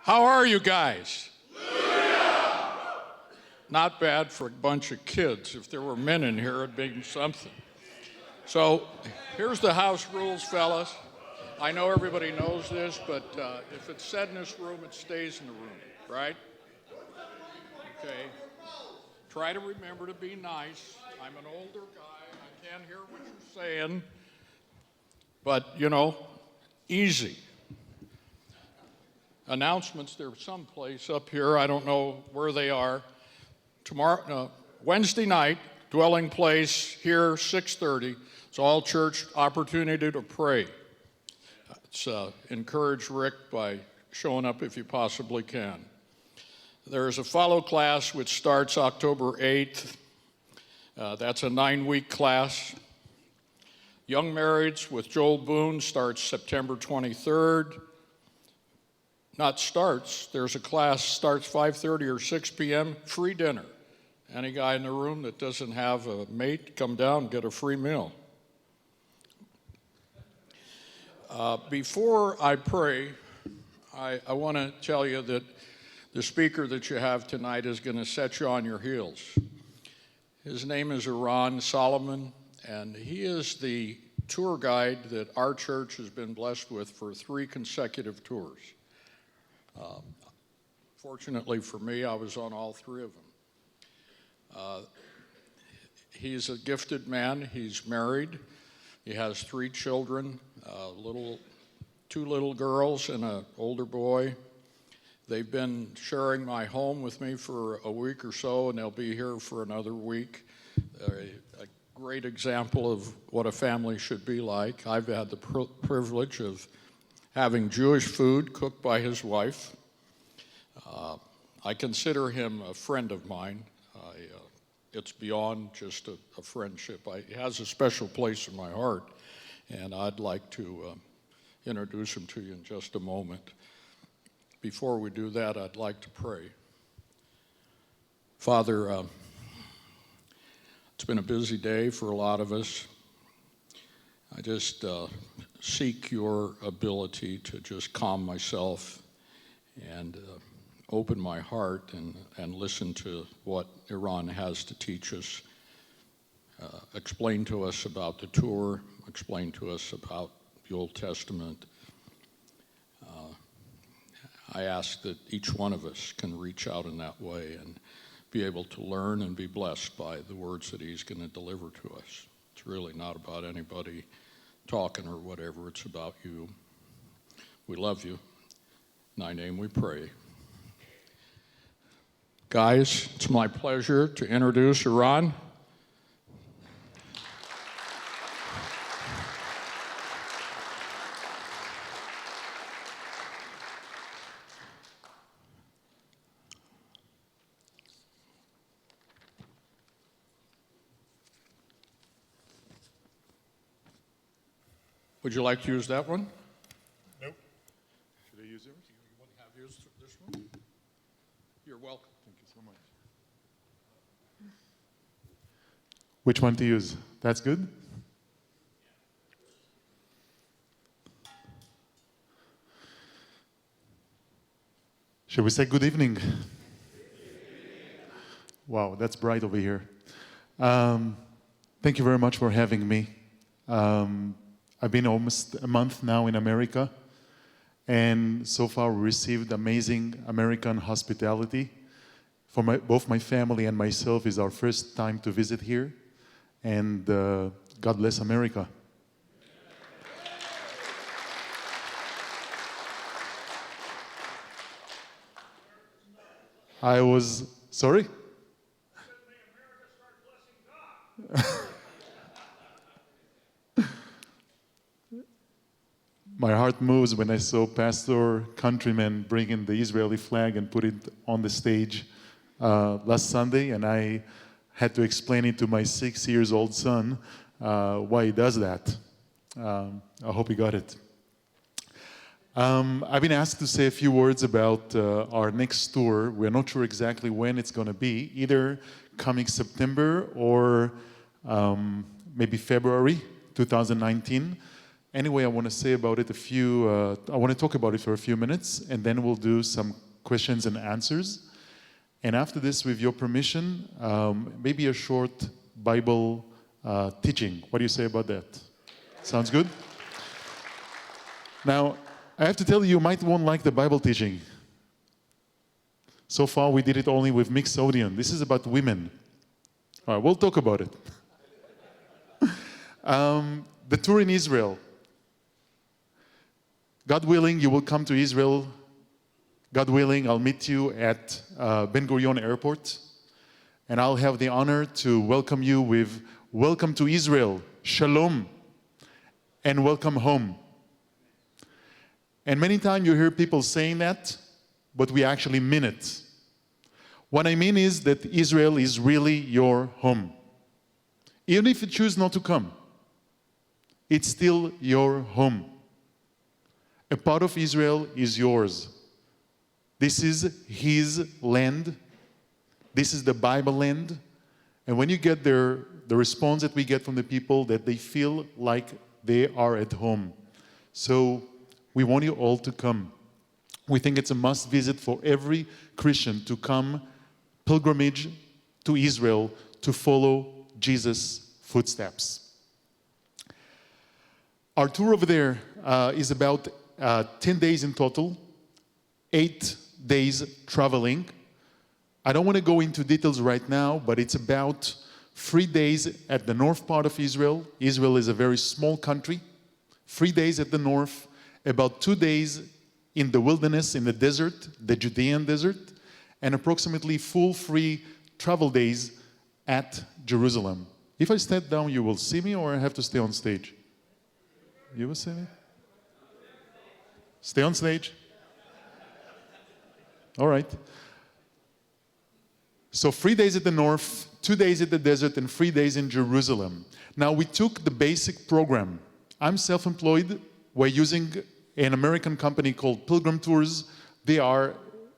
How are you guys? Not bad for a bunch of kids. If there were men in here, it'd be something. So here's the house rules, fellas. I know everybody knows this, but if it's said in this room, it stays in the room, right? Okay. Try to remember to be nice. I'm an older guy. I can't hear what you're saying. But, easy. Announcements, they're someplace up here. I don't know where they are. Wednesday night, dwelling place here, 6:30. It's all church opportunity to pray. Encourage Rick by showing up if you possibly can. There's a follow class which starts October 8th. That's a 9-week class. Young Marrieds with Joel Boone starts September 23rd. There's a class starts 5:30 or 6 p.m., free dinner. Any guy in the room that doesn't have a mate, come down and get a free meal. Before I pray, I want to tell you that the speaker that you have tonight is going to set you on your heels. His name is Eran Solomon, and he is the tour guide that our church has been blessed with for 3 consecutive tours. Fortunately for me, I was on all 3 of them. He's a gifted man. He's married. He has 3 children, 2 little girls and an older boy. They've been sharing my home with me for a week or so, and they'll be here for another week. A great example of what a family should be like. I've had the privilege of having Jewish food cooked by his wife. I consider him a friend of mine. It's beyond just a friendship. He has a special place in my heart, and I'd like to introduce him to you in just a moment. Before we do that, I'd like to pray. Father, it's been a busy day for a lot of us. I just seek your ability to just calm myself and open my heart and listen to what Eran has to teach us. Explain to us about the tour, explain to us about the Old Testament. I ask that each one of us can reach out in that way and be able to learn and be blessed by the words that he's going to deliver to us. It's really not about anybody talking or whatever. It's about you. We love you. In thy name we pray. Guys, it's my pleasure to introduce Eran. Would you like to use that one? Nope. Should I use yours? You want to have used this one? You're welcome. Thank you so much. Which one to use? That's good? Shall we say good evening? Wow, that's bright over here. Thank you very much for having me. I've been almost a month now in America, and so far we received amazing American hospitality. For both my family and myself, it's our first time to visit here, and God bless America. Sorry? My heart moves when I saw Pastor Countryman bring in the Israeli flag and put it on the stage last Sunday, and I had to explain it to my 6-year-old son why he does that. I hope he got it. I've been asked to say a few words about our next tour. We're not sure exactly when it's going to be, either coming September or maybe February 2019. Anyway, I want to say about it I want to talk about it for a few minutes, and then we'll do some questions and answers. And after this, with your permission, maybe a short Bible teaching. What do you say about that? Sounds good? Now, I have to tell you, you might won't like the Bible teaching. So far, we did it only with mixed audience. This is about women. All right, we'll talk about it. The tour in Israel. God willing, you will come to Israel. God willing, I'll meet you at Ben Gurion Airport. And I'll have the honor to welcome you with, welcome to Israel, Shalom, and welcome home. And many times you hear people saying that, but we actually mean it. What I mean is that Israel is really your home. Even if you choose not to come, it's still your home. A part of Israel is yours. This is His land. This is the Bible land. And when you get there, the response that we get from the people, that they feel like they are at home. So we want you all to come. We think it's a must visit for every Christian to come pilgrimage to Israel to follow Jesus' footsteps. Our tour over there is about 10 days in total, 8 days traveling. I don't want to go into details right now, but it's about 3 days at the north part of Israel. Israel is a very small country. 3 days at the north, about 2 days in the wilderness, in the desert, the Judean desert, and approximately full free travel days at Jerusalem. If I step down, you will see me, or I have to stay on stage? You will see me? Stay on stage? All right. So 3 days at the north, 2 days at the desert, and 3 days in Jerusalem. Now, we took the basic program. I'm self-employed. We're using an American company called Pilgrim Tours. They are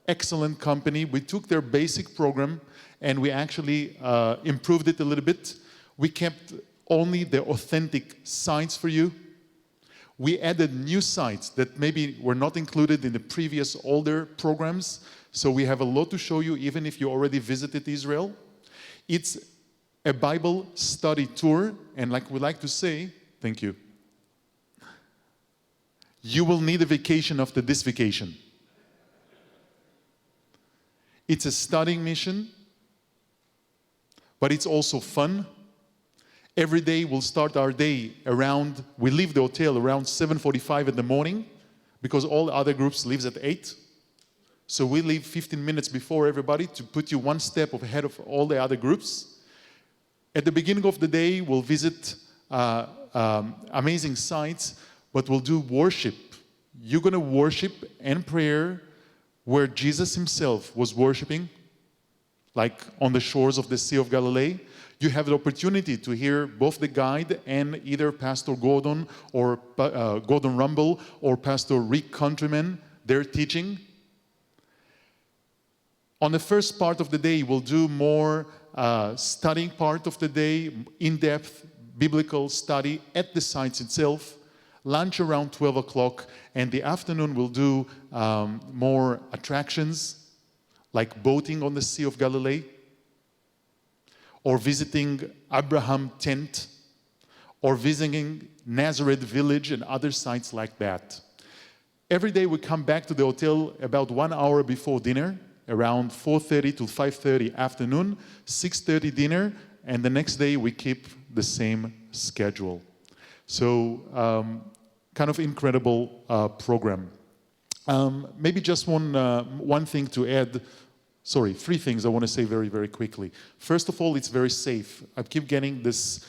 excellent company. We took their basic program and we actually improved it a little bit. We kept only the authentic sites for you. We added new sites that maybe were not included in the previous older programs. So we have a lot to show you, even if you already visited Israel. It's a Bible study tour, and like we like to say, thank you, you will need a vacation after this vacation. It's a studying mission, but it's also fun. Every day we'll start our day around, we leave the hotel around 7:45 in the morning, because all other groups leaves at 8. So we leave 15 minutes before everybody to put you one step ahead of all the other groups. At the beginning of the day, we'll visit amazing sites, but we'll do worship. You're going to worship and prayer where Jesus himself was worshiping, like on the shores of the Sea of Galilee. You have the opportunity to hear both the guide and either Pastor Gordon or Gordon Rumble or Pastor Rick Countryman, their teaching. On the first part of the day, we'll do more studying part of the day, in-depth biblical study at the sites itself. Lunch around 12 o'clock, and the afternoon we'll do more attractions, like boating on the Sea of Galilee, or visiting Abraham tent, or visiting Nazareth village and other sites like that. Every day we come back to the hotel about 1 hour before dinner, around 4:30 to 5:30 afternoon, 6:30 dinner, and the next day we keep the same schedule. So kind of incredible program. Maybe just one thing to add. Sorry, 3 things I want to say very, very quickly. First of all, it's very safe. I keep getting this,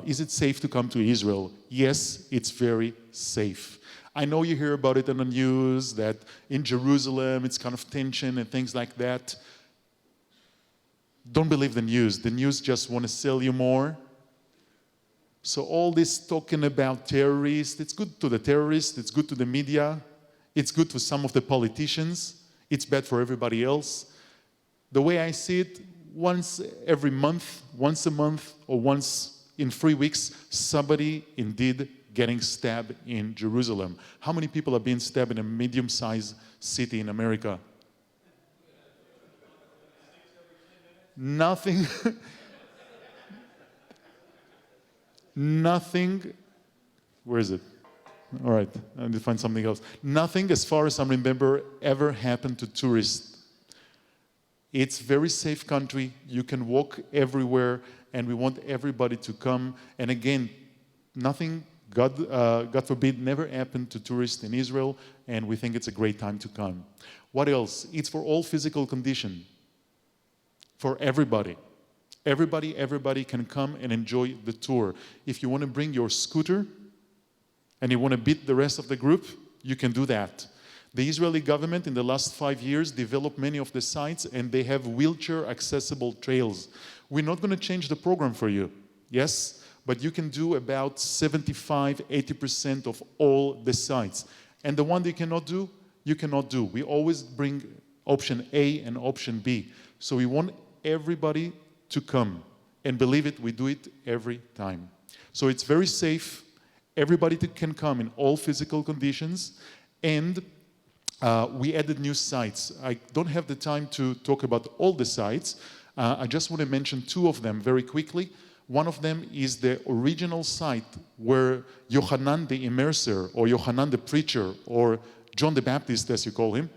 is it safe to come to Israel? Yes, it's very safe. I know you hear about it on the news, that in Jerusalem it's kind of tension and things like that. Don't believe the news. The news just want to sell you more. So all this talking about terrorists, it's good to the terrorists, it's good to the media, it's good to some of the politicians, it's bad for everybody else. The way I see it, once every month, once a month, or once in 3 weeks, somebody indeed getting stabbed in Jerusalem. How many people have been stabbed in a medium-sized city in America? Nothing. Nothing. Where is it? All right, I need to find something else. Nothing, as far as I remember, ever happened to tourists. It's a very safe country. You can walk everywhere, and we want everybody to come. And again, nothing, God forbid, never happened to tourists in Israel, and we think it's a great time to come. What else? It's for all physical condition, for everybody. Everybody can come and enjoy the tour. If you want to bring your scooter and you want to beat the rest of the group, you can do that. The Israeli government in the last 5 years developed many of the sites, and they have wheelchair accessible trails. We're not going to change the program for you, yes, but you can do about 75-80% of all the sites. And the one that you cannot do, you cannot do. We always bring option A and option B. So we want everybody to come. And believe it, we do it every time. So it's very safe. Everybody can come in all physical conditions. And we added new sites. I don't have the time to talk about all the sites. I just want to mention two of them very quickly. One of them is the original site where Yohanan the Immerser, or Yohanan the Preacher, or John the Baptist, as you call him,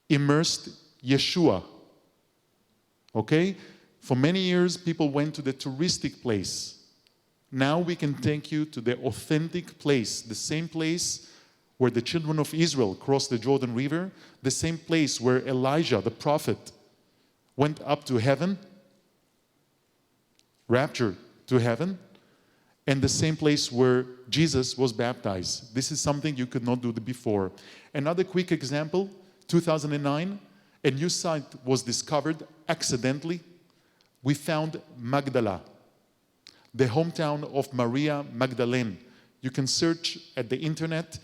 immersed Yeshua. Okay? For many years, people went to the touristic place. Now we can take you to the authentic place, the same place where the children of Israel crossed the Jordan River, the same place where Elijah, the prophet, went up to heaven, raptured to heaven, and the same place where Jesus was baptized. This is something you could not do before. Another quick example, 2009, a new site was discovered accidentally. We found Magdala, the hometown of Maria Magdalene. You can search at the internet.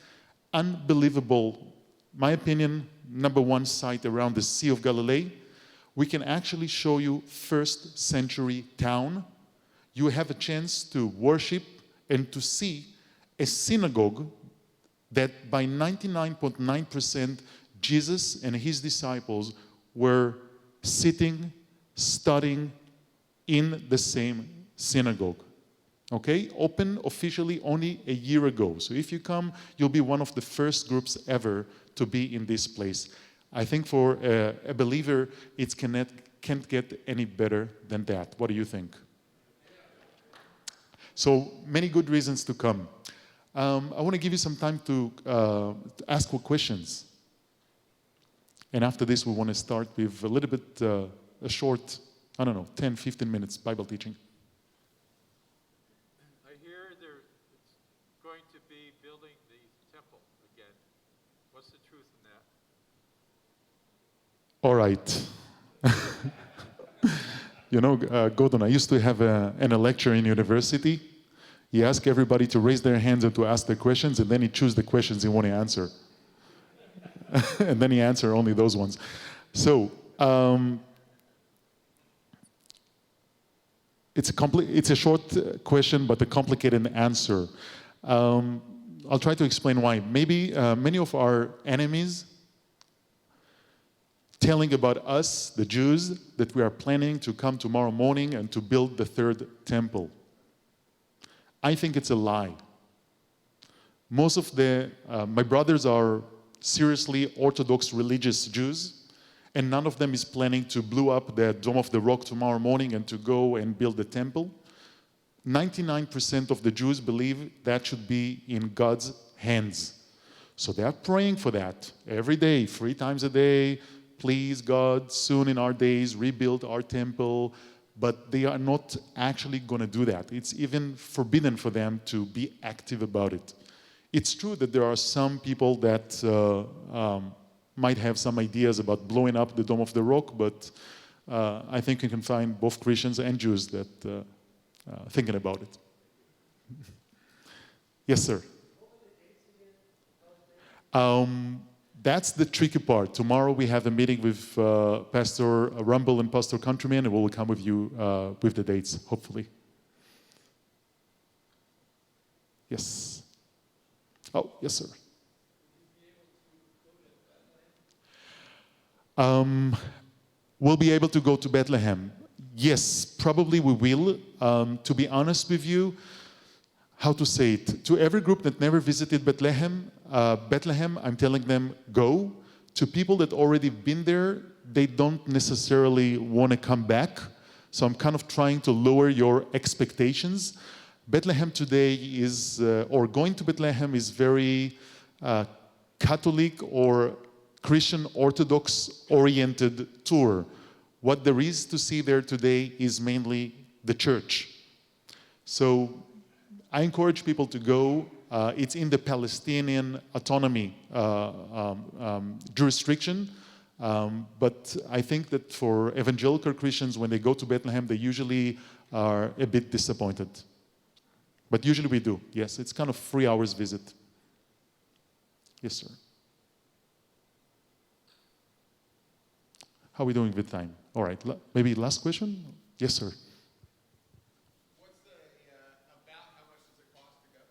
Unbelievable, my opinion, #1 site around the Sea of Galilee. We can actually show you first century town. You have a chance to worship and to see a synagogue that by 99.9% Jesus and his disciples were sitting, studying in the same synagogue. Okay? Open officially only a year ago. So if you come, you'll be one of the first groups ever to be in this place. I think for a believer, it can't get any better than that. What do you think? So many good reasons to come. I want to give you some time to ask questions. And after this, we want to start with a little bit, a short, 10, 15 minutes Bible teaching. I hear they're going to be building the temple again. What's the truth in that? All right. Gordon, I used to have a lecture in university. He asked everybody to raise their hands and to ask their questions, and then he choose the questions he want to answer. And then he answer only those ones. So, it's a short question, but a complicated answer. I'll try to explain why. Maybe many of our enemies telling about us, the Jews, that we are planning to come tomorrow morning and to build the third temple. I think it's a lie. Most of my brothers are seriously Orthodox religious Jews, and none of them is planning to blow up the Dome of the Rock tomorrow morning and to go and build the temple. 99% of the Jews believe that should be in God's hands. So they are praying for that every day, 3 times a day. Please, God, soon in our days, rebuild our temple. But they are not actually going to do that. It's even forbidden for them to be active about it. It's true that there are some people that might have some ideas about blowing up the Dome of the Rock, but I think you can find both Christians and Jews that thinking about it. Yes, sir. That's the tricky part. Tomorrow we have a meeting with Pastor Rumble and Pastor Countryman, and we'll come with you with the dates, hopefully. Yes. Oh, yes, sir. We'll be able to go to Bethlehem. Yes, probably we will. To be honest with you, how to say it? To every group that never visited Bethlehem, I'm telling them, go. To people that already been there, they don't necessarily want to come back. So I'm kind of trying to lower your expectations. Bethlehem today is, or going to Bethlehem is very Catholic or Christian Orthodox oriented tour. What there is to see there today is mainly the church. So I encourage people to go. It's in the Palestinian autonomy jurisdiction. But I think that for evangelical Christians, when they go to Bethlehem, they usually are a bit disappointed. But usually we do. Yes, it's kind of 3 hours visit. Yes, sir. How are we doing with time? All right, maybe last question? Yes, sir. What's the, about how much does it cost to go?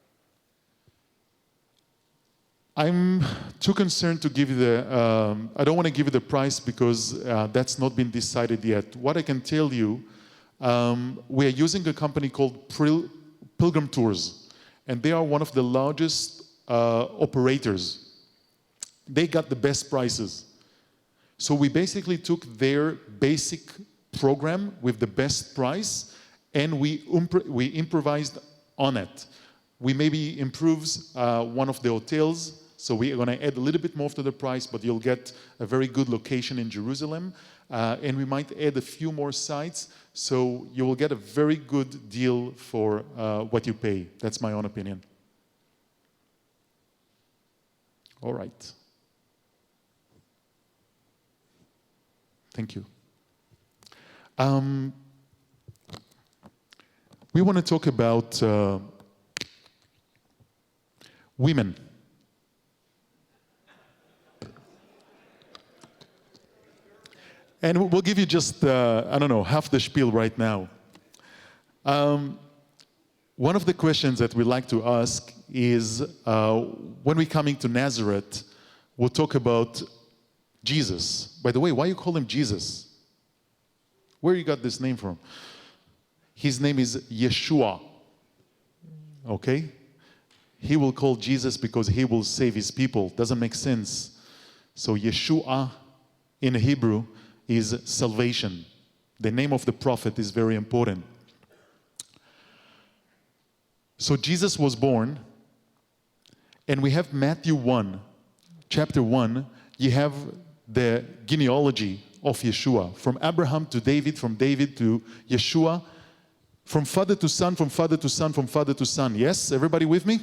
I'm too concerned to give you the, I don't want to give you the price because that's not been decided yet. What I can tell you, we are using a company called Pilgrim Tours, and they are one of the largest operators. They got the best prices. So we basically took their basic program with the best price, and we improvised on it. We maybe improves one of the hotels, so we are going to add a little bit more to the price, but you'll get a very good location in Jerusalem, and we might add a few more sites, so you will get a very good deal for what you pay. That's my own opinion. All right. Thank you. We want to talk about women. And we'll give you just, I don't know, half the spiel right now. One of the questions that we like to ask is, when we're coming to Nazareth, we'll talk about Jesus. By the way, why you call him Jesus? Where you got this name from? His name is Yeshua. Okay? He will call Jesus because he will save his people. Doesn't make sense. So Yeshua in Hebrew is salvation. The name of the prophet is very important. So Jesus was born, and we have Matthew 1, chapter 1, you have the genealogy of Yeshua, from Abraham to David, from David to Yeshua, from father to son, from father to son, from father to son. Yes, everybody with me?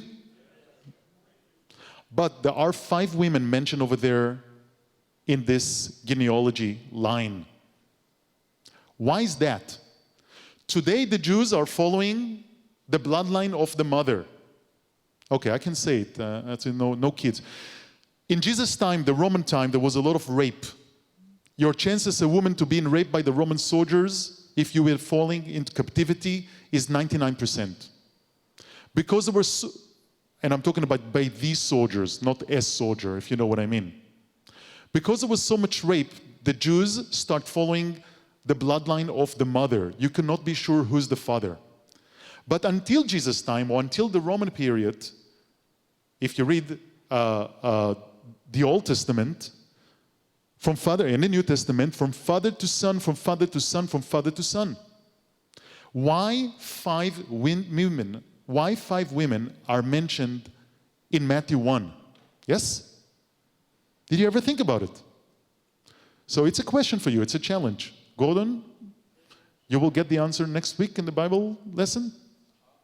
But there are 5 women mentioned over there in this genealogy line. Why is that? Today the Jews are following the bloodline of the mother. Okay, I can say it. That's no kids. In Jesus' time, the Roman time, there was a lot of rape. Your chances a woman to being raped by the Roman soldiers, if you were falling into captivity, is 99%. Because there were, and I'm talking about by these soldiers, not as soldier, if you know what I mean. Because there was so much rape, the Jews start following the bloodline of the mother. You cannot be sure who's the father. But until Jesus' time, or until the Roman period, if you read the Old Testament, from father, and the New Testament, from father to son, from father to son, from father to son. Why 5 women? Why 5 women are mentioned in Matthew 1? Yes? Did you ever think about it? So it's a question for you. It's a challenge. Gordon, you will get the answer next week in the Bible lesson.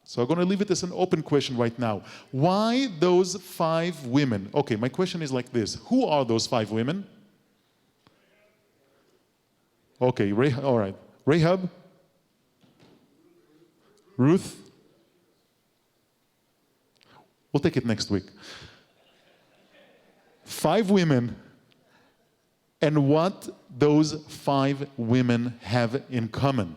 So I'm going to leave it as an open question right now. Why those 5 women? Okay, my question is like this. Who are those 5 women? Okay, all right. Rahab? Ruth? We'll take it next week. 5 women, and what those 5 women have in common.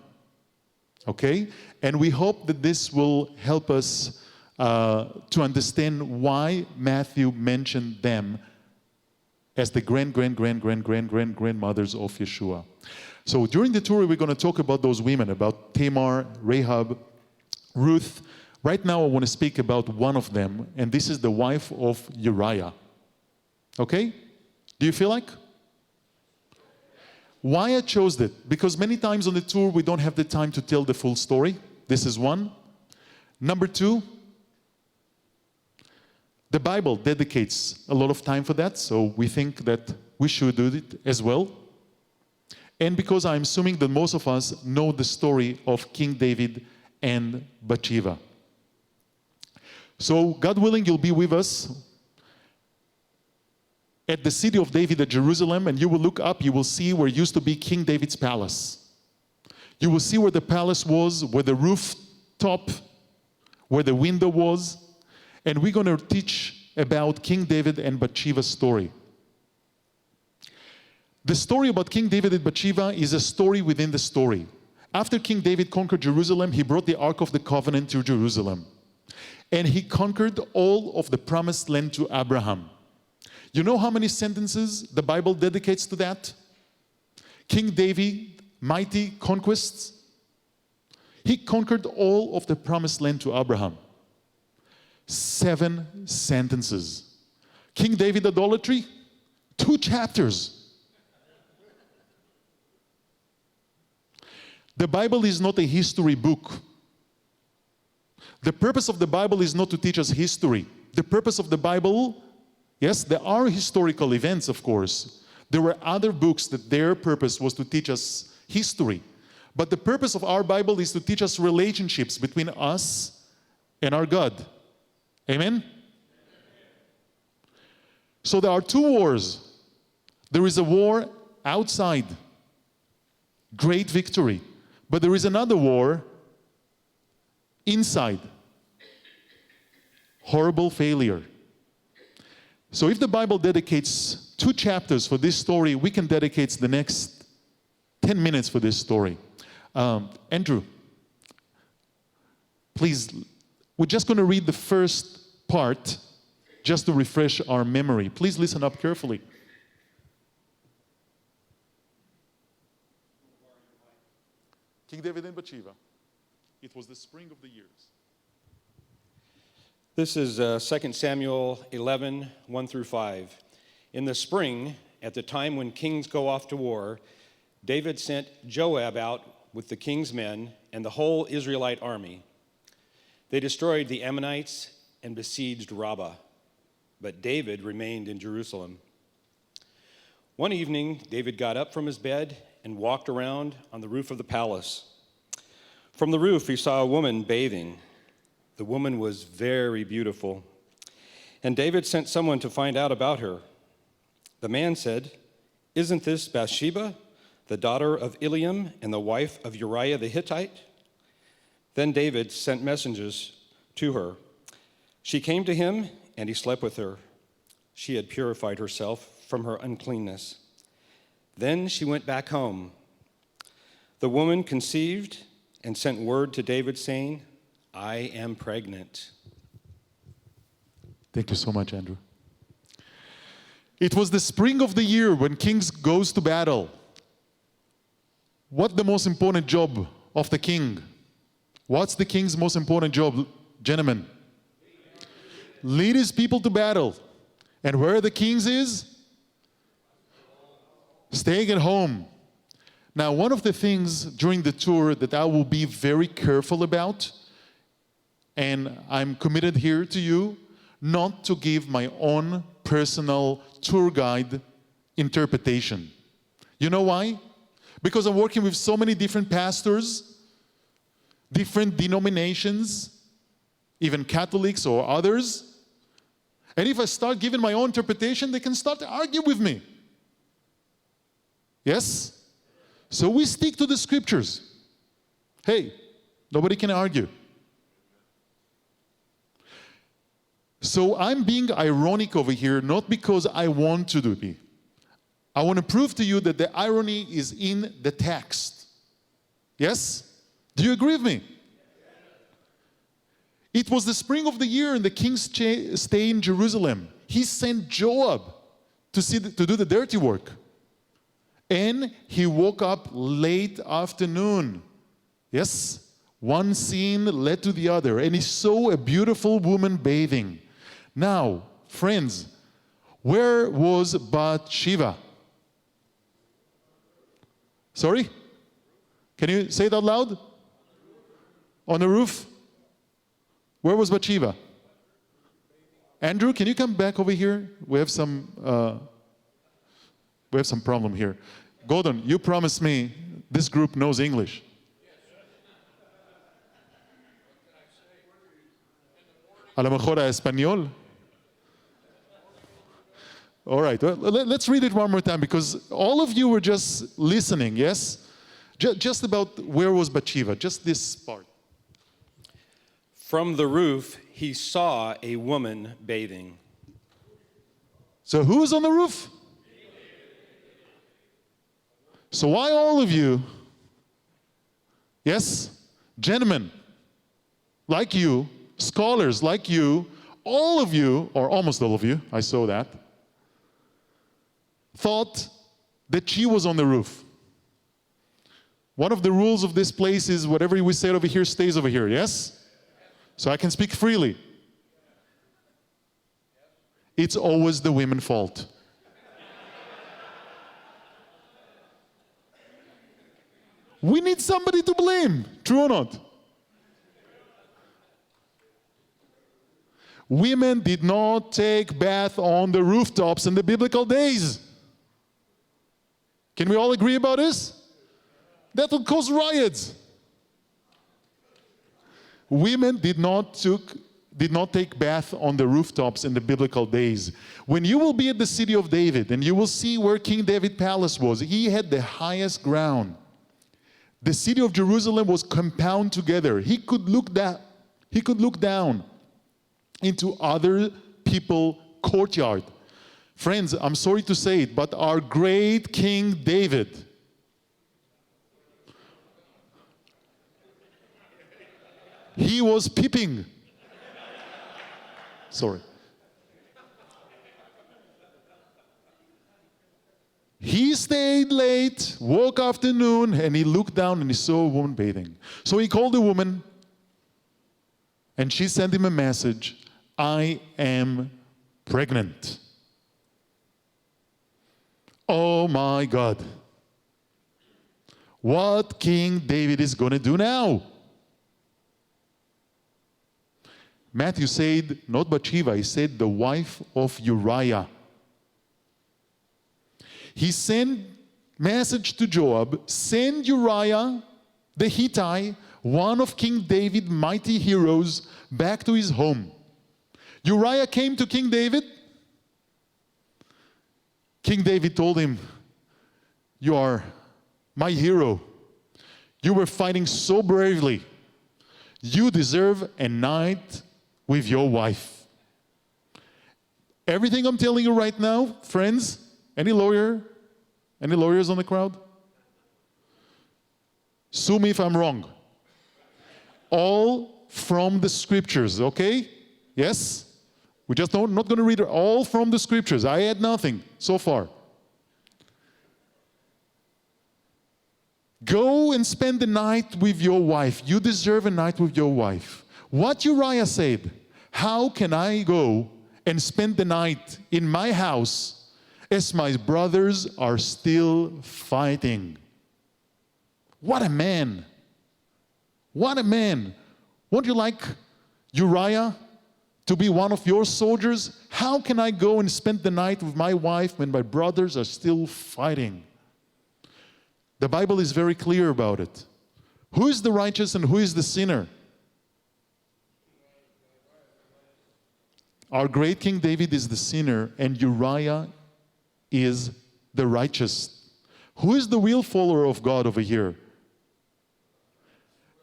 Okay? And we hope that this will help us to understand why Matthew mentioned them as the grandmothers of Yeshua. So during the tour, we're going to talk about those women, about Tamar, Rahab, Ruth. Right now, I want to speak about one of them, and this is the wife of Uriah. Okay? Do you feel like? Why I chose that? Because many times on the tour, we don't have the time to tell the full story. This is one. Number two, the Bible dedicates a lot of time for that, so we think that we should do it as well. And because I'm assuming that most of us know the story of King David and Bathsheba. So, God willing, you'll be with us at the city of David at Jerusalem, and you will look up, you will see where used to be King David's palace. You will see where the palace was, where the rooftop, where the window was, and we're going to teach about King David and Bathsheba's story. The story about King David and Bathsheba is a story within the story. After King David conquered Jerusalem, he brought the Ark of the Covenant to Jerusalem. And he conquered all of the promised land to Abraham. You know how many sentences the Bible dedicates to that? King David, mighty conquests. He conquered all of the promised land to Abraham. 7 sentences. King David idolatry, 2 chapters. The Bible is not a history book. The purpose of the Bible is not to teach us history. The purpose of the Bible, yes, there are historical events, of course. There were other books that their purpose was to teach us history. But the purpose of our Bible is to teach us relationships between us and our God. Amen? So there are 2 wars. There is a war outside. Great victory. But there is another war inside. Horrible failure. So if the Bible dedicates 2 chapters for this story, we can dedicate the next 10 minutes for this story. Andrew, please, we're just going to read the first part just to refresh our memory. Please listen up carefully. King David and Bathsheba. It was the spring of the years. This is 2 Samuel 11, 1 through 5. In the spring, at the time when kings go off to war, David sent Joab out with the king's men and the whole Israelite army. They destroyed the Ammonites and besieged Rabbah, but David remained in Jerusalem. One evening, David got up from his bed and walked around on the roof of the palace. From the roof, he saw a woman bathing. The woman was very beautiful, and David sent someone to find out about her. The man said, "Isn't this Bathsheba, the daughter of Eliam and the wife of Uriah the Hittite?" Then David sent messengers to her. She came to him, and he slept with her. She had purified herself from her uncleanness. Then she went back home. The woman conceived and sent word to David, saying, "I am pregnant." Thank you so much, Andrew. It was the spring of the year when kings goes to battle. What the most important job of the king? What's the king's most important job, gentlemen? Lead his people to battle. And where the kings is? Staying at home. Now, one of the things during the tour that I will be very careful about, and I'm committed here to you, not to give my own personal tour guide interpretation. You know why? Because I'm working with so many different pastors, different denominations, even Catholics or others. And if I start giving my own interpretation, they can start to argue with me. Yes? So we stick to the scriptures. Hey, nobody can argue. So I'm being ironic over here, not because I want to be. I want to prove to you that the irony is in the text. Yes? Do you agree with me? It was the spring of the year and the king's stay in Jerusalem. He sent Joab to do the dirty work. And he woke up late afternoon. Yes, one scene led to the other, and he saw a beautiful woman bathing. Now, friends, where was Bathsheba? Sorry? Can you say it out loud? On the roof? Where was Bathsheba? Andrew, can you come back over here? We have some problem here. Gordon, you promised me this group knows English. A lo mejor a español. All right, well, let's read it one more time because all of you were just listening, yes? Just about where was Bathsheba, just this part. From the roof, he saw a woman bathing. So who's on the roof? So why all of you, yes, gentlemen, like you, scholars like you, all of you, or almost all of you, I saw that, thought that she was on the roof. One of the rules of this place is whatever we say over here stays over here, yes? So I can speak freely. It's always the women's fault. We need somebody to blame, true or not? Women did not take bath on the rooftops in the biblical days. Can we all agree about this? That would cause riots. Women did not take bath on the rooftops in the biblical days. When you will be at the city of David and you will see where King David's palace was, he had the highest ground. The city of Jerusalem was compound together. He could look down into other people's courtyard. Friends, I'm sorry to say it, but our great King David he was peeping. Sorry. He stayed late, woke afternoon, and he looked down and he saw a woman bathing. So he called the woman, and she sent him a message, I am pregnant. Oh my God. What King David is going to do now? Matthew said, not Bathsheba, he said the wife of Uriah. He sent message to Joab, send Uriah the Hittite, one of King David's mighty heroes, back to his home. Uriah came to King David. King David told him, you are my hero. You were fighting so bravely. You deserve a night with your wife. Everything I'm telling you right now, friends, any lawyers on the crowd? Sue me if I'm wrong. All from the scriptures, okay? Yes? We just not going to read it all from the scriptures. I add nothing so far. Go and spend the night with your wife. You deserve a night with your wife. What Uriah said, how can I go and spend the night in my house as my brothers are still fighting? What a man. What a man. Won't you like Uriah to be one of your soldiers? How can I go and spend the night with my wife when my brothers are still fighting? The Bible is very clear about it. Who is the righteous and who is the sinner? Our great King David is the sinner and Uriah is the righteous. Who is the real follower of God over here?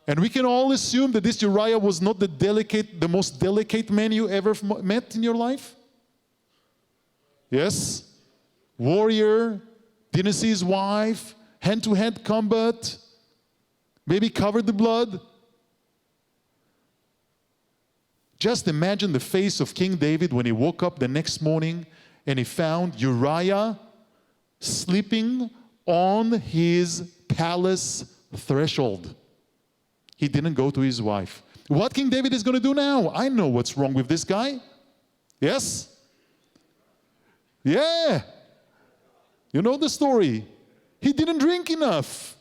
And we can all assume that this Uriah was not the most delicate man you ever met in your life? Yes? Warrior, didn't see his wife, hand-to-hand combat, maybe covered the blood. Just imagine the face of King David when he woke up the next morning and he found Uriah sleeping on his palace threshold. He didn't go to his wife. What King David is going to do now? I know what's wrong with this guy. Yes? Yeah. You know the story. He didn't drink enough.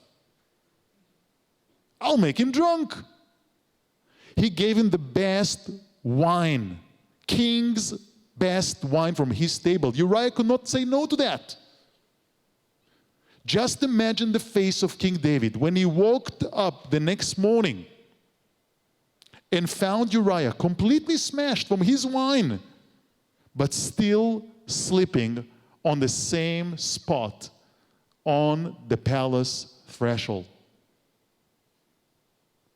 I'll make him drunk. He gave him the best wine, king's best wine from his table. Uriah could not say no to that. Just imagine the face of King David when he woke up the next morning and found Uriah completely smashed from his wine, but still sleeping on the same spot on the palace threshold.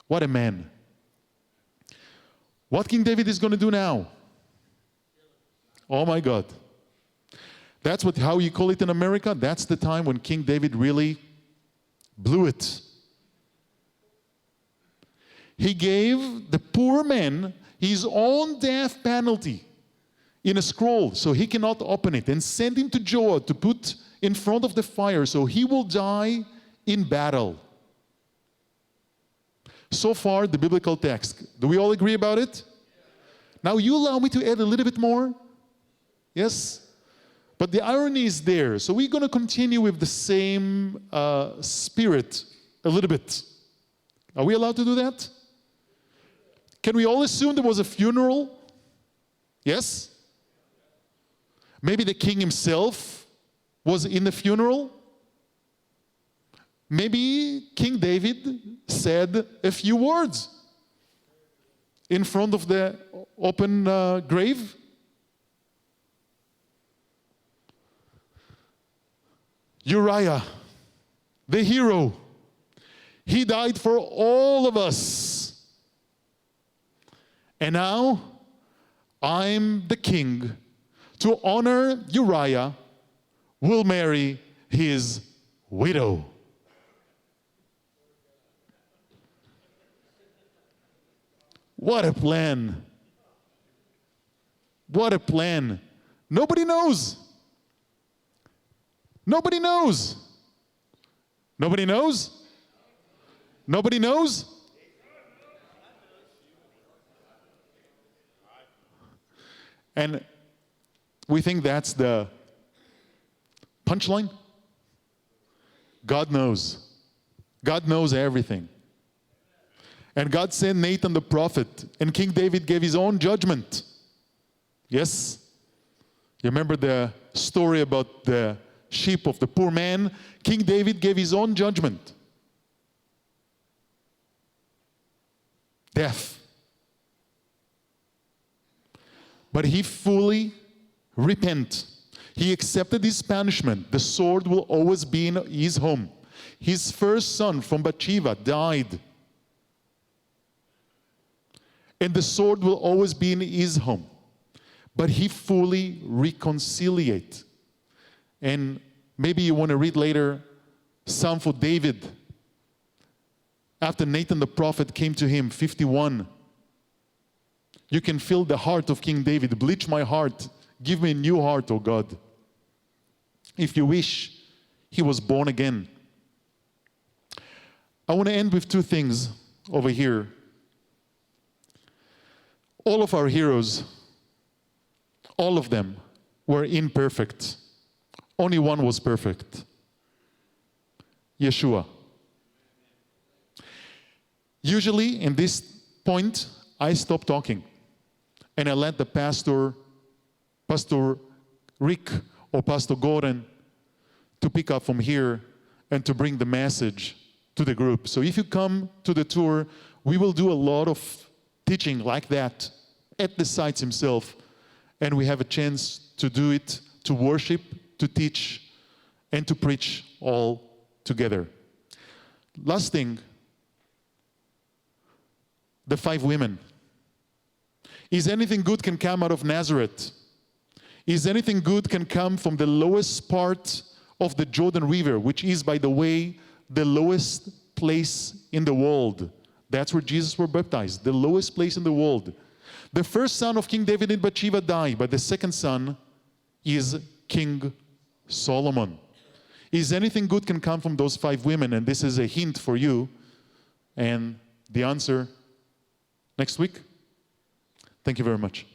What a man. What King David is going to do now? Oh my God. That's how you call it in America. That's the time when King David really blew it. He gave the poor man his own death penalty in a scroll so he cannot open it, and sent him to Joab to put in front of the fire so he will die in battle. So far, the biblical text. Do we all agree about it? Now you allow me to add a little bit more? Yes? But the irony is there. So we're going to continue with the same spirit a little bit. Are we allowed to do that? Can we all assume there was a funeral? Yes? Maybe the king himself was in the funeral? Maybe King David said a few words in front of the open grave. Uriah, the hero, he died for all of us. And now I'm the king. To honor Uriah, will marry his widow. What a plan. What a plan. Nobody knows. Nobody knows. Nobody knows? Nobody knows? And we think that's the punchline. God knows. God knows everything. And God sent Nathan the prophet, and King David gave his own judgment. Yes? You remember the story about the sheep of the poor man? King David gave his own judgment. Death. But he fully repented. He accepted his punishment. The sword will always be in his home. His first son from Bathsheba died. And the sword will always be in his home. But he fully reconciliated. And maybe you want to read later Psalm for David. After Nathan the prophet came to him, 51. You can feel the heart of King David. Bleach my heart. Give me a new heart, O God. If you wish, he was born again. I want to end with two things over here. All of our heroes, all of them were imperfect. Only one was perfect. Yeshua. Usually, in this point, I stop talking. And I let the Pastor Rick or Pastor Gordon to pick up from here and to bring the message to the group. So if you come to the tour, we will do a lot of teaching like that at the sites himself. And we have a chance to do it, to worship, to teach, and to preach all together. Last thing, the 5 women. Is anything good can come out of Nazareth? Is anything good can come from the lowest part of the Jordan River, which is, by the way, the lowest place in the world. That's where Jesus was baptized, the lowest place in the world. The first son of King David and Bathsheba died, but the second son is King Solomon. Is anything good can come from those 5 women? And this is a hint for you. And the answer next week. Thank you very much.